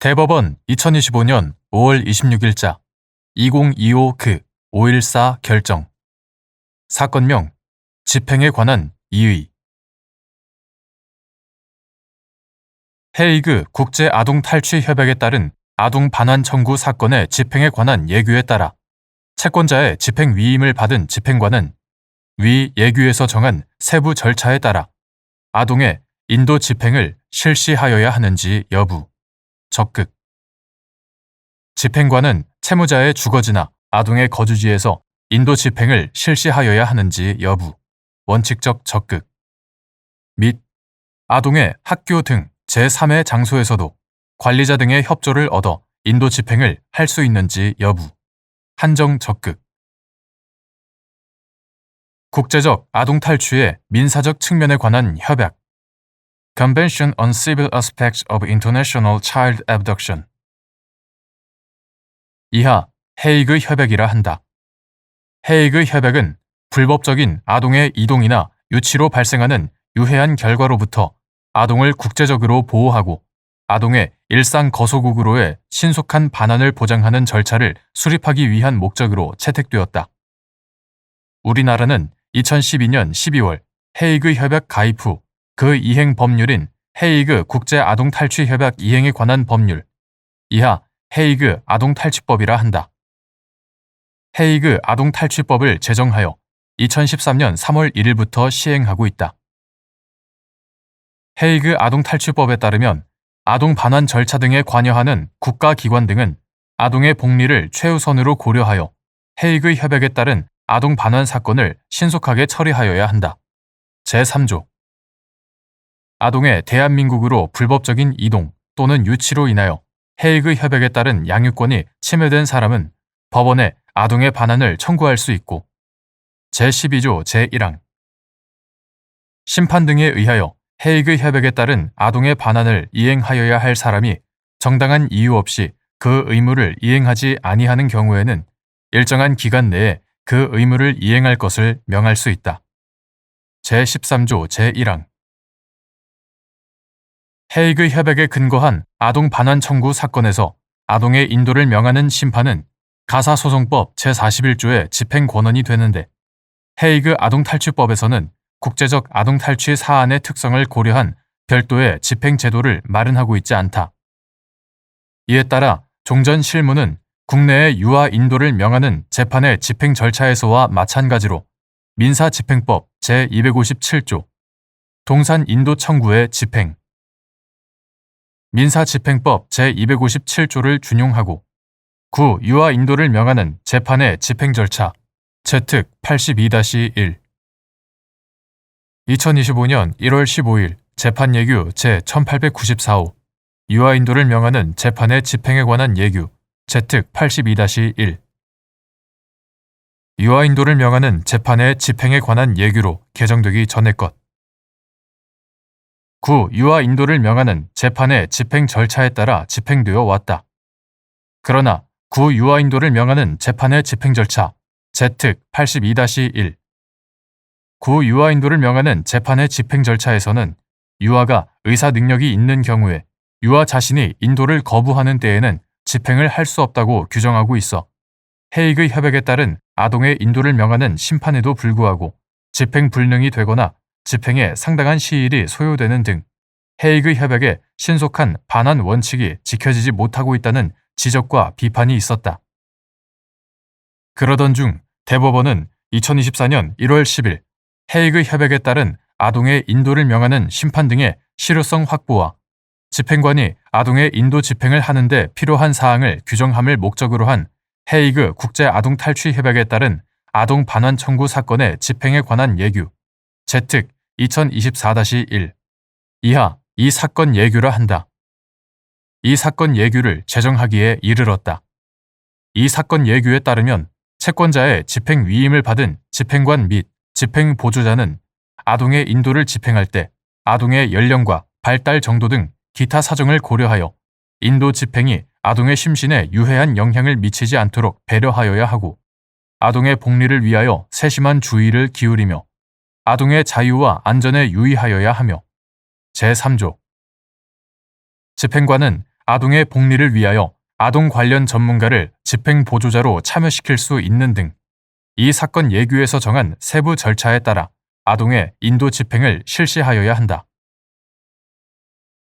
대법원 2025년 5월 26일자 2025-514 결정. 사건명 집행에 관한 이의. 헤이그 국제아동탈취협약에 따른 아동 반환 청구 사건의 집행에 관한 예규에 따라 채권자의 집행 위임을 받은 집행관은 위 예규에서 정한 세부 절차에 따라 아동의 인도 집행을 실시하여야 하는지 여부. 적극. 집행관은 채무자의 주거지나 아동의 거주지에서 인도 집행을 실시하여야 하는지 여부. 원칙적 적극. 및 아동의 학교 등 제3의 장소에서도 관리자 등의 협조를 얻어 인도 집행을 할 수 있는지 여부. 한정 적극. 국제적 아동 탈취의 민사적 측면에 관한 협약 Convention on Civil Aspects of International Child Abduction. 이하 헤이그 협약이라 한다. 헤이그 협약은 불법적인 아동의 이동이나 유치로 발생하는 유해한 결과로부터 아동을 국제적으로 보호하고 아동의 일상 거소국으로의 신속한 반환을 보장하는 절차를 수립하기 위한 목적으로 채택되었다. 우리나라는 2012년 12월 헤이그 협약 가입 후 그 이행 법률인 헤이그 국제아동탈취협약 이행에 관한 법률, 이하 헤이그 아동탈취법이라 한다. 헤이그 아동탈취법을 제정하여 2013년 3월 1일부터 시행하고 있다. 헤이그 아동탈취법에 따르면 아동 반환 절차 등에 관여하는 국가기관 등은 아동의 복리를 최우선으로 고려하여 헤이그 협약에 따른 아동 반환 사건을 신속하게 처리하여야 한다. 제3조. 아동의 대한민국으로 불법적인 이동 또는 유치로 인하여 헤이그 협약에 따른 양육권이 침해된 사람은 법원에 아동의 반환을 청구할 수 있고, 제12조 제1항. 심판 등에 의하여 헤이그 협약에 따른 아동의 반환을 이행하여야 할 사람이 정당한 이유 없이 그 의무를 이행하지 아니하는 경우에는 일정한 기간 내에 그 의무를 이행할 것을 명할 수 있다. 제13조 제1항. 헤이그 협약에 근거한 아동 반환 청구 사건에서 아동의 인도를 명하는 심판은 가사소송법 제41조의 집행 권한이 되는데, 헤이그 아동탈취법에서는 국제적 아동탈취 사안의 특성을 고려한 별도의 집행 제도를 마련하고 있지 않다. 이에 따라 종전 실무는 국내의 유아 인도를 명하는 재판의 집행 절차에서와 마찬가지로 민사집행법 제257조 동산 인도 청구의 집행, 민사집행법 제257조를 준용하고 구 유아 인도를 명하는 재판의 집행 절차 제특 82-1 2025년 1월 15일 재판 예규 제1894호 유아 인도를 명하는 재판의 집행에 관한 예규 제특 82-1 유아 인도를 명하는 재판의 집행에 관한 예규로 개정되기 전의 것. 구 유아 인도를 명하는 재판의 집행 절차에 따라 집행되어 왔다. 그러나 구 유아 인도를 명하는 재판의 집행 절차 제특 82-1 구 유아 인도를 명하는 재판의 집행 절차에서는 유아가 의사 능력이 있는 경우에 유아 자신이 인도를 거부하는 때에는 집행을 할 수 없다고 규정하고 있어 헤이그 협약에 따른 아동의 인도를 명하는 심판에도 불구하고 집행 불능이 되거나 집행에 상당한 시일이 소요되는 등 헤이그 협약의 신속한 반환 원칙이 지켜지지 못하고 있다는 지적과 비판이 있었다. 그러던 중 대법원은 2024년 1월 10일 헤이그 협약에 따른 아동의 인도를 명하는 심판 등의 실효성 확보와 집행관이 아동의 인도 집행을 하는 데 필요한 사항을 규정함을 목적으로 한 헤이그 국제아동탈취협약에 따른 아동 반환 청구 사건의 집행에 관한 예규 제특 2024-1 이하 이 사건 예규라 한다. 이 사건 예규를 제정하기에 이르렀다. 이 사건 예규에 따르면 채권자의 집행 위임을 받은 집행관 및 집행 보조자는 아동의 인도를 집행할 때 아동의 연령과 발달 정도 등 기타 사정을 고려하여 인도 집행이 아동의 심신에 유해한 영향을 미치지 않도록 배려하여야 하고 아동의 복리를 위하여 세심한 주의를 기울이며 아동의 자유와 안전에 유의하여야 하며 제3조 집행관은 아동의 복리를 위하여 아동 관련 전문가를 집행보조자로 참여시킬 수 있는 등 이 사건 예규에서 정한 세부 절차에 따라 아동의 인도 집행을 실시하여야 한다.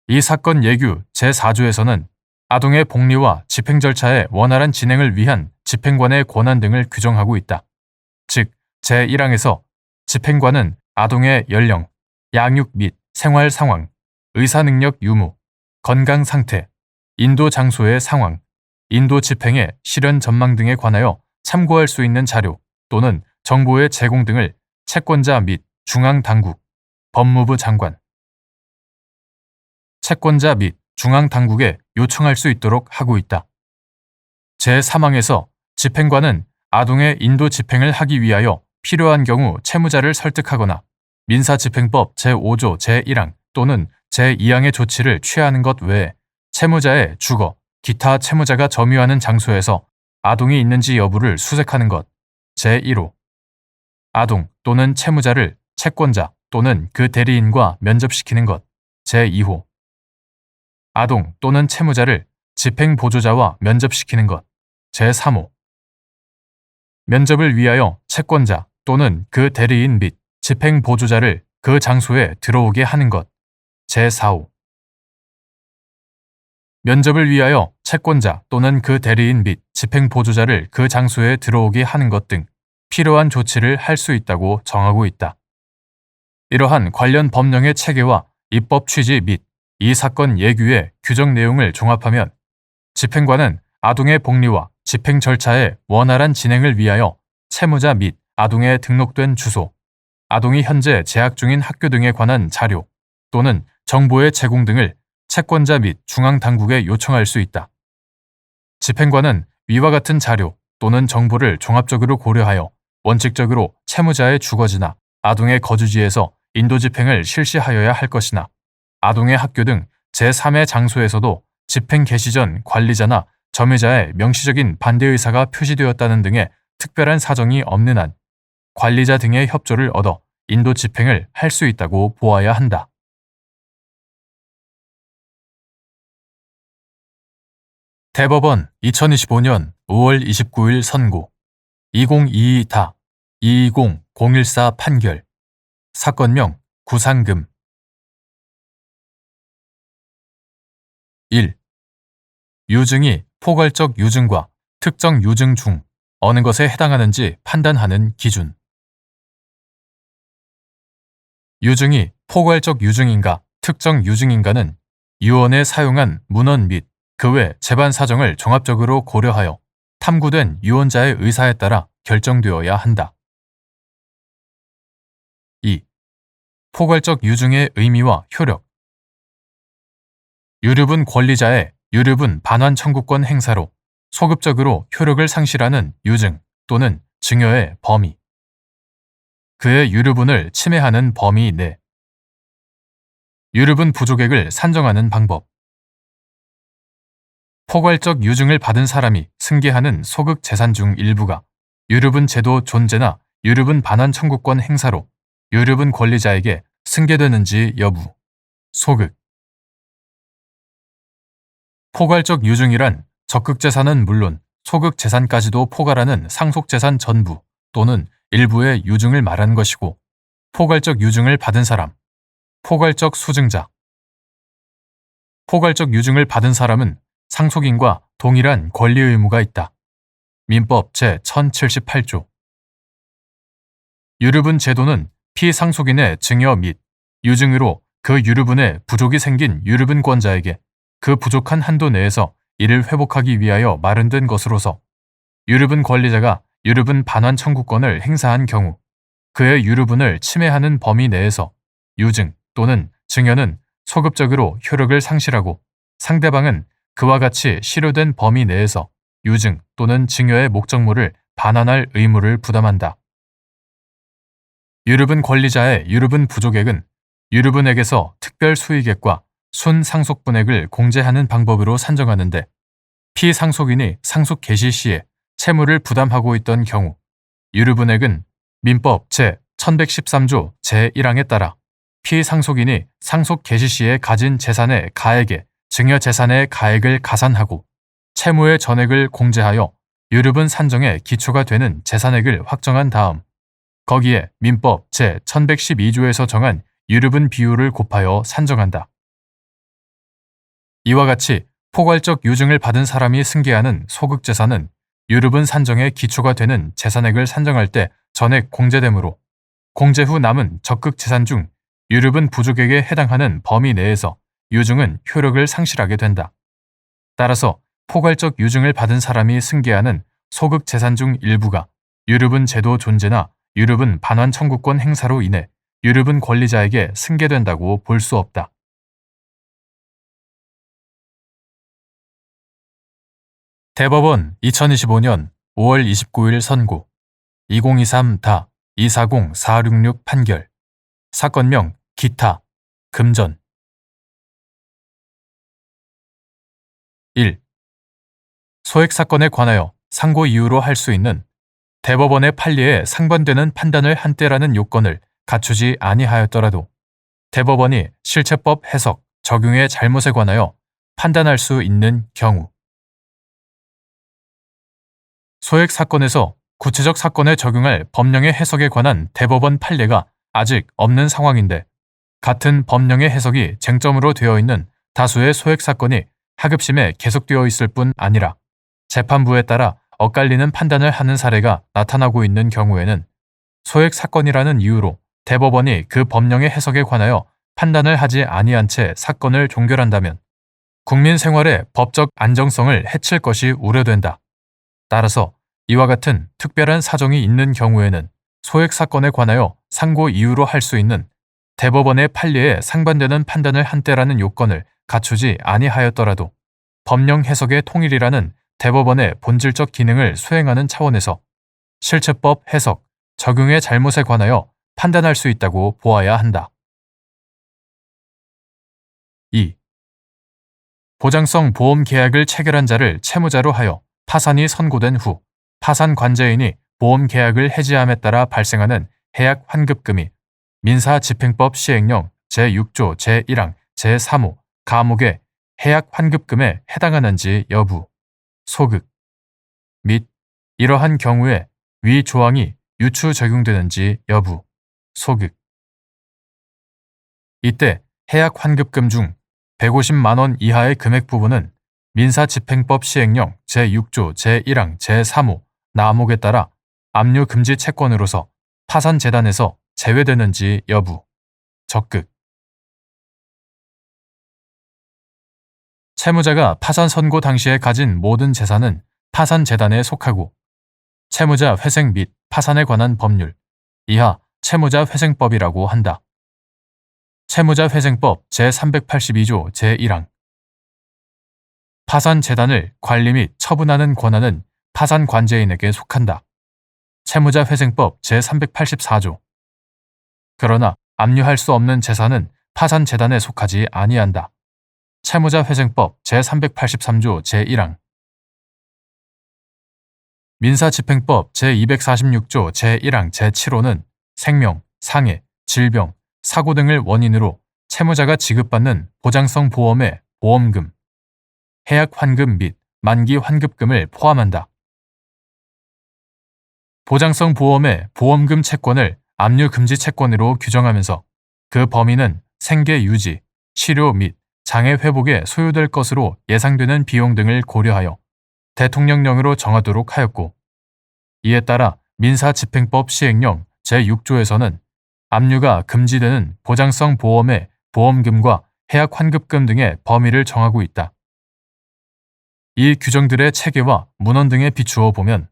이 사건 예규 제4조에서는 아동의 복리와 집행 절차의 원활한 진행을 위한 집행관의 권한 등을 규정하고 있다. 즉, 제1항에서 집행관은 아동의 연령, 양육 및 생활 상황, 의사능력 유무, 건강 상태, 인도 장소의 상황, 인도 집행의 실현 전망 등에 관하여 참고할 수 있는 자료 또는 정보의 제공 등을 채권자 및 중앙당국, 법무부 장관, 채권자 및 중앙당국에 요청할 수 있도록 하고 있다. 제3항에서 집행관은 아동의 인도 집행을 하기 위하여 필요한 경우 채무자를 설득하거나 민사집행법 제5조 제1항 또는 제2항의 조치를 취하는 것 외에 채무자의 주거, 기타 채무자가 점유하는 장소에서 아동이 있는지 여부를 수색하는 것 제1호 아동 또는 채무자를 채권자 또는 그 대리인과 면접시키는 것 제2호 아동 또는 채무자를 집행보조자와 면접시키는 것 제3호 면접을 위하여 채권자 또는 그 대리인 및 집행보조자를 그 장소에 들어오게 하는 것 제4호 면접을 위하여 채권자 또는 그 대리인 및 집행보조자를 그 장소에 들어오게 하는 것 등 필요한 조치를 할 수 있다고 정하고 있다. 이러한 관련 법령의 체계와 입법 취지 및 이 사건 예규의 규정 내용을 종합하면 집행관은 아동의 복리와 집행 절차의 원활한 진행을 위하여 채무자 및 아동의 등록된 주소, 아동이 현재 재학 중인 학교 등에 관한 자료 또는 정보의 제공 등을 채권자 및 중앙당국에 요청할 수 있다. 집행관은 위와 같은 자료 또는 정보를 종합적으로 고려하여 원칙적으로 채무자의 주거지나 아동의 거주지에서 인도 집행을 실시하여야 할 것이나 아동의 학교 등 제3의 장소에서도 집행 개시 전 관리자나 점유자의 명시적인 반대 의사가 표시되었다는 등의 특별한 사정이 없는 한 관리자 등의 협조를 얻어 인도 집행을 할 수 있다고 보아야 한다. 대법원 2025년 5월 29일 선고 2022-220-014 판결 사건명 구상금 1. 유증이 포괄적 유증과 특정 유증 중 어느 것에 해당하는지 판단하는 기준. 유증이 포괄적 유증인가 특정 유증인가는 유언에 사용한 문헌 및 그 외 재반 사정을 종합적으로 고려하여 탐구된 유언자의 의사에 따라 결정되어야 한다. 2. 포괄적 유증의 의미와 효력. 유류분 권리자의 유류분 반환 청구권 행사로 소급적으로 효력을 상실하는 유증 또는 증여의 범위. 그의 유류분을 침해하는 범위 내. 유류분 부족액을 산정하는 방법. 포괄적 유증을 받은 사람이 승계하는 소극 재산 중 일부가 유류분 제도 존재나 유류분 반환 청구권 행사로 유류분 권리자에게 승계되는지 여부. 소극. 포괄적 유증이란 적극 재산은 물론 소극 재산까지도 포괄하는 상속 재산 전부 또는 일부의 유증을 말하는 것이고 포괄적 유증을 받은 사람, 포괄적 수증자. 포괄적 유증을 받은 사람은 상속인과 동일한 권리 의무가 있다. 민법 제1078조. 유류분 제도는 피상속인의 증여 및 유증으로 그 유류분에 부족이 생긴 유류분권자에게 그 부족한 한도 내에서 이를 회복하기 위하여 마련된 것으로서 유류분 권리자가 유류분 반환 청구권을 행사한 경우 그의 유류분을 침해하는 범위 내에서 유증 또는 증여는 소급적으로 효력을 상실하고 상대방은 그와 같이 실효된 범위 내에서 유증 또는 증여의 목적물을 반환할 의무를 부담한다. 유류분 권리자의 유류분 부족액은 유류분에게서 특별 수익액과 순상속분액을 공제하는 방법으로 산정하는데 피상속인이 상속 개시 시에 채무를 부담하고 있던 경우 유류분액은 민법 제1113조 제1항에 따라 피상속인이 상속 개시 시에 가진 재산의 가액에 증여 재산의 가액을 가산하고 채무의 전액을 공제하여 유류분 산정의 기초가 되는 재산액을 확정한 다음 거기에 민법 제1112조에서 정한 유류분 비율을 곱하여 산정한다. 이와 같이 포괄적 유증을 받은 사람이 승계하는 소극재산은 유류분 산정의 기초가 되는 재산액을 산정할 때 전액 공제되므로 공제 후 남은 적극재산 중 유류분 부족액에 해당하는 범위 내에서 유증은 효력을 상실하게 된다. 따라서 포괄적 유증을 받은 사람이 승계하는 소극재산 중 일부가 유류분 제도 존재나 유류분 반환 청구권 행사로 인해 유류분 권리자에게 승계된다고 볼 수 없다. 대법원 2025년 5월 29일 선고 2023-240466 판결 사건명 기타 금전 1. 소액 사건에 관하여 상고 이유로 할 수 있는 대법원의 판례에 상반되는 판단을 한 때라는 요건을 갖추지 아니하였더라도 대법원이 실체법 해석, 적용의 잘못에 관하여 판단할 수 있는 경우 소액 사건에서 구체적 사건에 적용할 법령의 해석에 관한 대법원 판례가 아직 없는 상황인데 같은 법령의 해석이 쟁점으로 되어 있는 다수의 소액 사건이 하급심에 계속되어 있을 뿐 아니라 재판부에 따라 엇갈리는 판단을 하는 사례가 나타나고 있는 경우에는 소액 사건이라는 이유로 대법원이 그 법령의 해석에 관하여 판단을 하지 아니한 채 사건을 종결한다면 국민 생활의 법적 안정성을 해칠 것이 우려된다. 따라서 이와 같은 특별한 사정이 있는 경우에는 소액 사건에 관하여 상고 이유로 할 수 있는 대법원의 판례에 상반되는 판단을 한 때라는 요건을 갖추지 아니하였더라도 법령 해석의 통일이라는 대법원의 본질적 기능을 수행하는 차원에서 실체법 해석, 적용의 잘못에 관하여 판단할 수 있다고 보아야 한다. 2. 보장성 보험 계약을 체결한 자를 채무자로 하여 파산이 선고된 후 파산 관제인이 보험 계약을 해지함에 따라 발생하는 해약 환급금이 민사집행법 시행령 제6조 제1항 제3호 가목의 해약 환급금에 해당하는지 여부, 소극 및 이러한 경우에 위 조항이 유추 적용되는지 여부, 소극. 이때 해약 환급금 중 150만 원 이하의 금액 부분은 민사집행법 시행령 제6조 제1항 제3호 나목에 따라 압류 금지 채권으로서 파산재단에서 제외되는지 여부, 적극. 채무자가 파산 선고 당시에 가진 모든 재산은 파산재단에 속하고 채무자 회생 및 파산에 관한 법률, 이하 채무자회생법이라고 한다. 채무자회생법 제382조 제1항 파산재단을 관리 및 처분하는 권한은 파산관제인에게 속한다. 채무자회생법 제384조 그러나 압류할 수 없는 재산은 파산재단에 속하지 아니한다. 채무자회생법 제383조 제1항 민사집행법 제246조 제1항 제7호는 생명, 상해, 질병, 사고 등을 원인으로 채무자가 지급받는 보장성 보험의 보험금, 해약 환급 및 만기 환급금을 포함한다. 보장성 보험의 보험금 채권을 압류 금지 채권으로 규정하면서 그 범위는 생계 유지, 치료 및 장애 회복에 소요될 것으로 예상되는 비용 등을 고려하여 대통령령으로 정하도록 하였고 이에 따라 민사집행법 시행령 제6조에서는 압류가 금지되는 보장성 보험의 보험금과 해약 환급금 등의 범위를 정하고 있다. 이 규정들의 체계와 문헌 등에 비추어 보면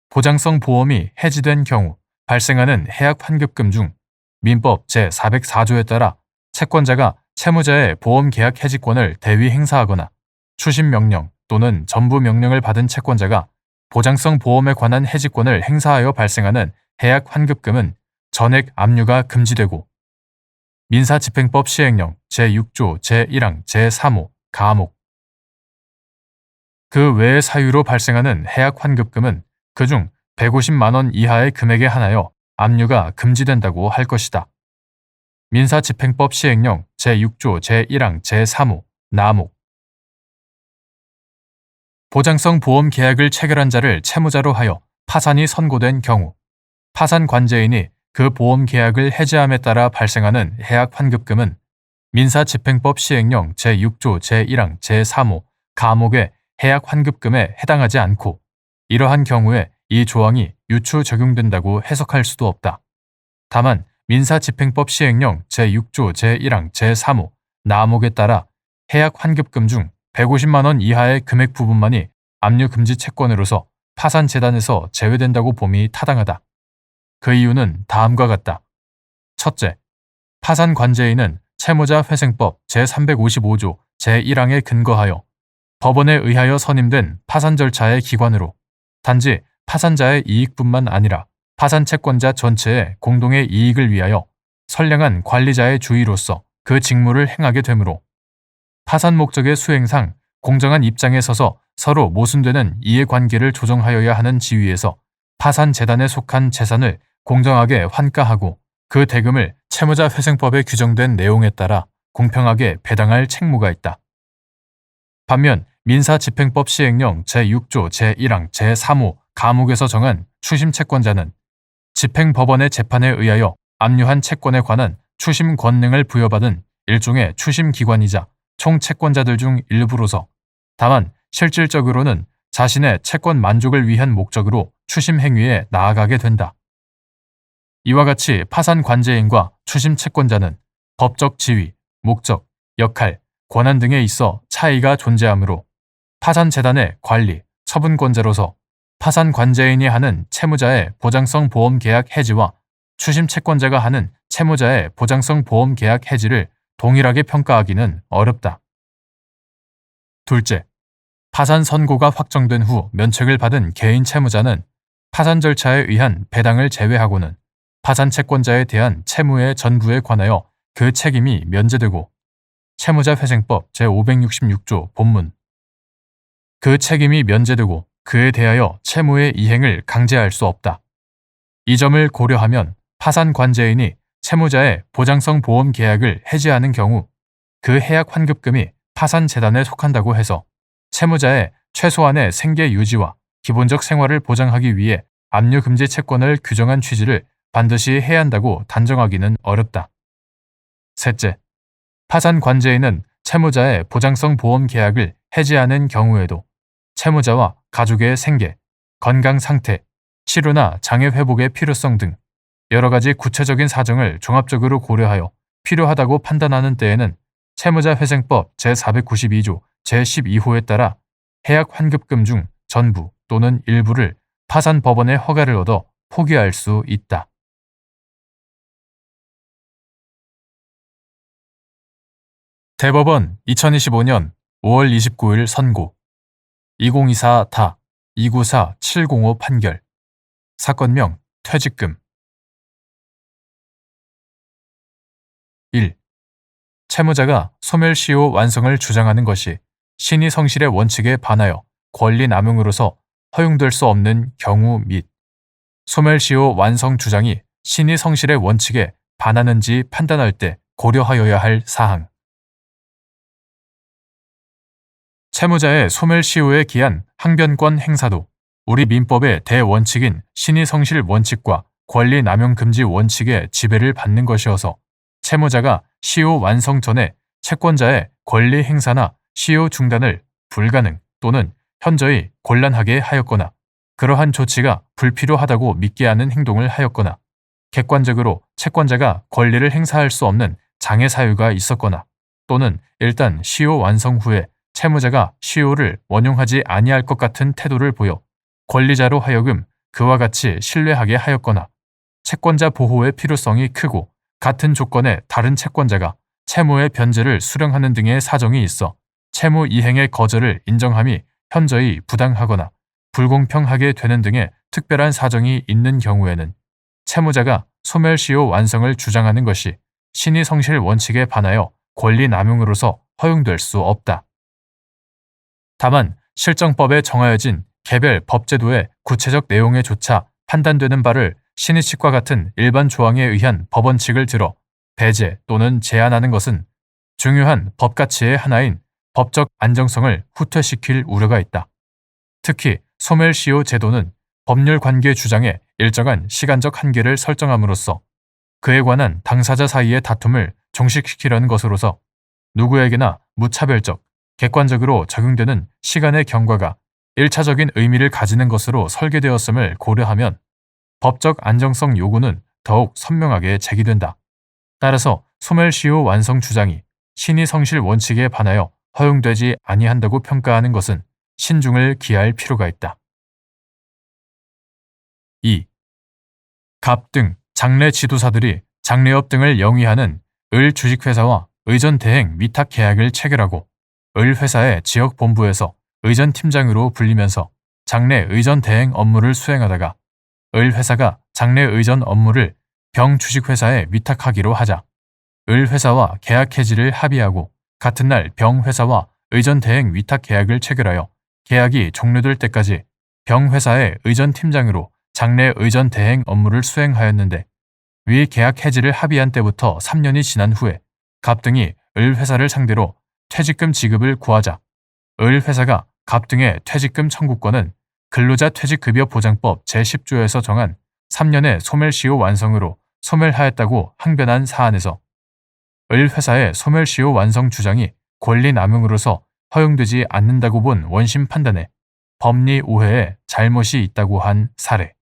보장성 보험이 해지된 경우 발생하는 해약 환급금 중 민법 제404조에 따라 채권자가 채무자의 보험 계약 해지권을 대위 행사하거나 추심 명령 또는 전부 명령을 받은 채권자가 보장성 보험에 관한 해지권을 행사하여 발생하는 해약 환급금은 전액 압류가 금지되고 민사집행법 시행령 제6조 제1항 제3호 가목 그 외의 사유로 발생하는 해약 환급금은 그중 150만 원 이하의 금액에 한하여 압류가 금지된다고 할 것이다. 민사집행법 시행령 제6조 제1항 제3호 나목 보장성 보험 계약을 체결한 자를 채무자로 하여 파산이 선고된 경우 파산 관제인이 그 보험 계약을 해지함에 따라 발생하는 해약 환급금은 민사집행법 시행령 제6조 제1항 제3호 가목의 해약 환급금에 해당하지 않고 이러한 경우에 이 조항이 유추 적용된다고 해석할 수도 없다. 다만 민사집행법 시행령 제6조 제1항 제3호 나목에 따라 해약 환급금 중 150만 원 이하의 금액 부분만이 압류금지 채권으로서 파산재단에서 제외된다고 봄이 타당하다. 그 이유는 다음과 같다. 첫째, 파산관제인은 채무자회생법 제355조 제1항에 근거하여 법원에 의하여 선임된 파산 절차의 기관으로 단지 파산자의 이익뿐만 아니라 파산채권자 전체의 공동의 이익을 위하여 선량한 관리자의 주의로서 그 직무를 행하게 되므로 파산 목적의 수행상 공정한 입장에 서서 서로 모순되는 이해관계를 조정하여야 하는 지위에서 파산재단에 속한 재산을 공정하게 환가하고 그 대금을 채무자회생법에 규정된 내용에 따라 공평하게 배당할 책무가 있다. 반면 민사집행법 시행령 제6조 제1항 제3호 가목에서 정한 추심채권자는 집행법원의 재판에 의하여 압류한 채권에 관한 추심 권능을 부여받은 일종의 추심기관이자 총채권자들 중 일부로서 다만 실질적으로는 자신의 채권 만족을 위한 목적으로 추심 행위에 나아가게 된다. 이와 같이 파산 관제인과 추심 채권자는 법적 지위, 목적, 역할, 권한 등에 있어 차이가 존재하므로 파산재단의 관리, 처분권자로서 파산 관제인이 하는 채무자의 보장성 보험 계약 해지와 추심 채권자가 하는 채무자의 보장성 보험 계약 해지를 동일하게 평가하기는 어렵다. 둘째, 파산 선고가 확정된 후 면책을 받은 개인 채무자는 파산 절차에 의한 배당을 제외하고는 파산 채권자에 대한 채무의 전부에 관하여 그 책임이 면제되고 채무자회생법 제566조 본문 그 책임이 면제되고 그에 대하여 채무의 이행을 강제할 수 없다. 이 점을 고려하면 파산 관제인이 채무자의 보장성 보험 계약을 해지하는 경우 그 해약 환급금이 파산재단에 속한다고 해서 채무자의 최소한의 생계 유지와 기본적 생활을 보장하기 위해 압류금지 채권을 규정한 취지를 반드시 해야 한다고 단정하기는 어렵다. 셋째, 파산 관제인은 채무자의 보장성 보험 계약을 해지하는 경우에도 채무자와 가족의 생계, 건강 상태, 치료나 장애 회복의 필요성 등 여러 가지 구체적인 사정을 종합적으로 고려하여 필요하다고 판단하는 때에는 채무자회생법 제492조 제12호에 따라 해약 환급금 중 전부 또는 일부를 파산법원의 허가를 얻어 포기할 수 있다. 대법원 2025년 5월 29일 선고 2024다 294-705 판결 사건명 퇴직금 1. 채무자가 소멸시효 완성을 주장하는 것이 신의 성실의 원칙에 반하여 권리 남용으로서 허용될 수 없는 경우 및 소멸시효 완성 주장이 신의 성실의 원칙에 반하는지 판단할 때 고려하여야 할 사항. 채무자의 소멸시효에 기한 항변권 행사도 우리 민법의 대원칙인 신의 성실 원칙과 권리 남용 금지 원칙의 지배를 받는 것이어서 채무자가 시효 완성 전에 채권자의 권리 행사나 시효 중단을 불가능 또는 현저히 곤란하게 하였거나 그러한 조치가 불필요하다고 믿게 하는 행동을 하였거나 객관적으로 채권자가 권리를 행사할 수 없는 장애 사유가 있었거나 또는 일단 시효 완성 후에 채무자가 시효를 원용하지 아니할 것 같은 태도를 보여 권리자로 하여금 그와 같이 신뢰하게 하였거나 채권자 보호의 필요성이 크고 같은 조건의 다른 채권자가 채무의 변제를 수령하는 등의 사정이 있어 채무 이행의 거절을 인정함이 현저히 부당하거나 불공평하게 되는 등의 특별한 사정이 있는 경우에는 채무자가 소멸시효 완성을 주장하는 것이 신의 성실 원칙에 반하여 권리 남용으로서 허용될 수 없다. 다만 실정법에 정하여진 개별 법제도의 구체적 내용에 조차 판단되는 바를 신의칙과 같은 일반 조항에 의한 법원칙을 들어 배제 또는 제한하는 것은 중요한 법가치의 하나인 법적 안정성을 후퇴시킬 우려가 있다. 특히 소멸시효 제도는 법률 관계 주장에 일정한 시간적 한계를 설정함으로써 그에 관한 당사자 사이의 다툼을 종식시키려는 것으로서 누구에게나 무차별적, 객관적으로 적용되는 시간의 경과가 1차적인 의미를 가지는 것으로 설계되었음을 고려하면 법적 안정성 요구는 더욱 선명하게 제기된다. 따라서 소멸시효 완성 주장이 신의 성실 원칙에 반하여 허용되지 아니한다고 평가하는 것은 신중을 기할 필요가 있다. 2. 갑 등 장래 지도사들이 장래업 등을 영위하는 을 주식회사와 의전 대행 위탁 계약을 체결하고 을 회사의 지역 본부에서 의전 팀장으로 불리면서 장래 의전 대행 업무를 수행하다가 을 회사가 장래 의전 업무를 병 주식회사에 위탁하기로 하자 을 회사와 계약 해지를 합의하고 같은 날 병 회사와 의전 대행 위탁 계약을 체결하여 계약이 종료될 때까지 병 회사의 의전 팀장으로 장래 의전 대행 업무를 수행하였는데 위 계약 해지를 합의한 때부터 3년이 지난 후에 갑 등이 을 회사를 상대로 퇴직금 지급을 구하자 을 회사가 갑 등의 퇴직금 청구권은 근로자 퇴직급여 보장법 제10조에서 정한 3년의 소멸시효 완성으로 소멸하였다고 항변한 사안에서 을 회사의 소멸시효 완성 주장이 권리 남용으로서 허용되지 않는다고 본 원심 판단에 법리 오해에 잘못이 있다고 한 사례.